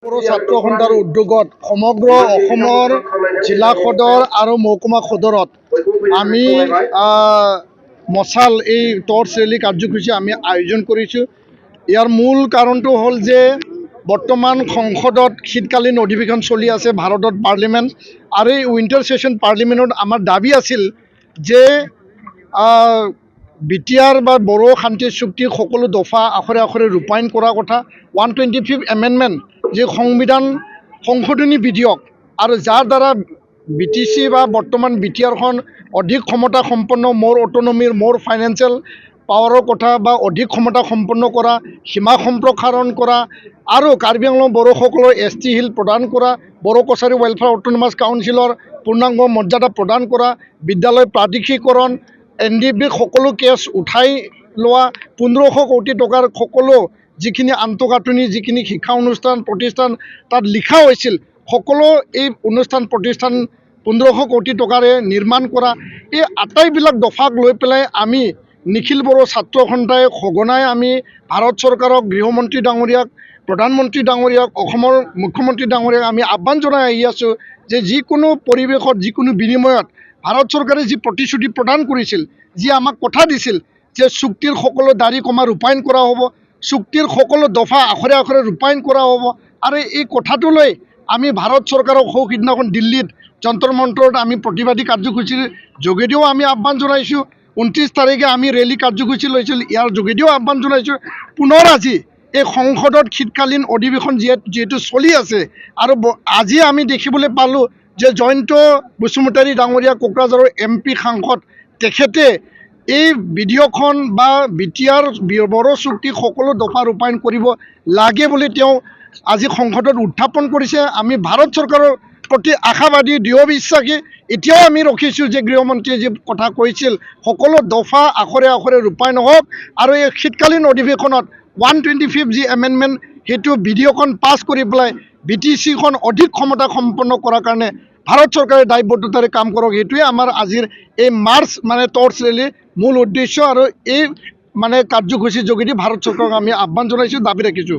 পৌৰ ছাত্ৰ সন্থাৰ উদ্যোগত সমগ্ৰ অসমৰ জিলা সদৰ আৰু মহকুমা সদৰত আমি মশাল এই টৰ্চ ৰেলী কাৰ্যসূচী আমি আয়োজন কৰিছোঁ। ইয়াৰ মূল কাৰণটো হ'ল যে বৰ্তমান সংসদত শীতকালীন অধিৱেশন চলি আছে ভাৰতত পাৰ্লিমেণ্ট, আৰু এই উইণ্টাৰ ছেশ্যন পাৰ্লিমেণ্টত আমাৰ দাবী আছিল যে বিটিআৰ বা বড়ো শান্তি চুক্তিৰ সকলো দফা আখৰে আখৰে ৰূপায়ণ কৰাৰ কথা, 125th এমেণ্ডমেণ্ট যি সংবিধান সংশোধনী বিধেয়ক, আৰু যাৰ দ্বাৰা BTC বা বৰ্তমান বিটিআৰখন অধিক ক্ষমতা সম্পন্ন, মোৰ অটনমিৰ, মোৰ ফাইনেন্সিয়েল পাৱাৰৰ কথা বা অধিক ক্ষমতা সম্পন্ন কৰা, সীমা সম্প্ৰসাৰণ কৰা, আৰু কাৰ্বি আংলং বড়োসকলৰ ST হিল প্ৰদান কৰা, বড়ো কছাৰী ৱেলফেয়াৰ অট'নমাছ কাউন্সিলৰ পূৰ্ণাংগ মৰ্যাদা প্ৰদান কৰা, বিদ্যালয় প্ৰাদেশিকৰণ, NDB সকলো কেছ উঠাই লোৱা, 1500 কোটি টকাৰ সকলো যিখিনি আন্তঃগাঁথনি, যিখিনি শিক্ষা অনুষ্ঠান প্ৰতিষ্ঠান তাত লিখা হৈছিল, সকলো এই অনুষ্ঠান প্ৰতিষ্ঠান 1500 কোটি টকাৰে নিৰ্মাণ কৰা, এই আটাইবিলাক দফাক লৈ পেলাই আমি নিখিল বড়ো ছাত্ৰ সন্থাই সঘনাই আমি ভাৰত চৰকাৰক, গৃহমন্ত্ৰী ডাঙৰীয়াক, প্ৰধানমন্ত্ৰী ডাঙৰীয়াক, অসমৰ মুখ্যমন্ত্ৰী ডাঙৰীয়াক আমি আহ্বান জনাই আহি আছোঁ যে যিকোনো পৰিৱেশত, যিকোনো বিনিময়ত ভাৰত চৰকাৰে যি প্ৰতিশ্ৰুতি প্ৰদান কৰিছিল, যি আমাক কথা দিছিল যে চুক্তিৰ সকলো দাড়ি কমা ৰূপায়ণ কৰা হ'ব, চুক্তিৰ সকলো দফা আখৰে আখৰে ৰূপায়ণ কৰা হ'ব, আৰু এই কথাটো লৈ আমি ভাৰত চৰকাৰক সিদিনাখন দিল্লীত যন্তৰ মন্তৰত আমি প্ৰতিবাদী কাৰ্যসূচীৰ যোগেদিও আমি আহ্বান জনাইছোঁ। 29 তাৰিখে আমি ৰেলী কাৰ্যসূচী লৈছিল, ইয়াৰ যোগেদিও আহ্বান জনাইছোঁ। পুনৰ আজি এই সংসদত শীতকালীন অধিৱেশন যিহেতু চলি আছে, আৰু আজি আমি দেখিবলৈ পালোঁ যে জয়ন্ত বসুমতাৰী ডাঙৰীয়া কোকৰাঝাৰৰ MP সাংসদ, তেখেতে এই বিধেয়কখন বা বিটিআৰ বড়ো চুক্তি সকলো দফা ৰূপায়ণ কৰিব লাগে বুলি তেওঁ আজি সংসদত উত্থাপন কৰিছে। আমি ভাৰত চৰকাৰৰ প্ৰতি আশাবাদী, দৃঢ় বিশ্বাসী। এতিয়াও আমি ৰখিছোঁ যে গৃহমন্ত্ৰীয়ে যি কথা কৈছিল সকলো দফা আখৰে আখৰে ৰূপায়ণ হওক, আৰু এই শীতকালীন অধিৱেশনত 125th যি এমেণ্ডমেণ্ট সেইটো বিধেয়কখন পাছ কৰি পেলাই BTCখন অধিক ক্ষমতা সম্পন্ন কৰাৰ কাৰণে ভাৰত চৰকাৰে দায়বদ্ধতাৰে কাম কৰক। এইটোৱে আমাৰ আজিৰ এই মাৰ্চ টৰ্চ ৰেলীৰ মূল উদ্দেশ্য, আৰু এই কাৰ্যসূচীৰ যোগেদি ভাৰত চৰকাৰক আমি আহ্বান জনাইছোঁ, দাবী ৰাখিছোঁ।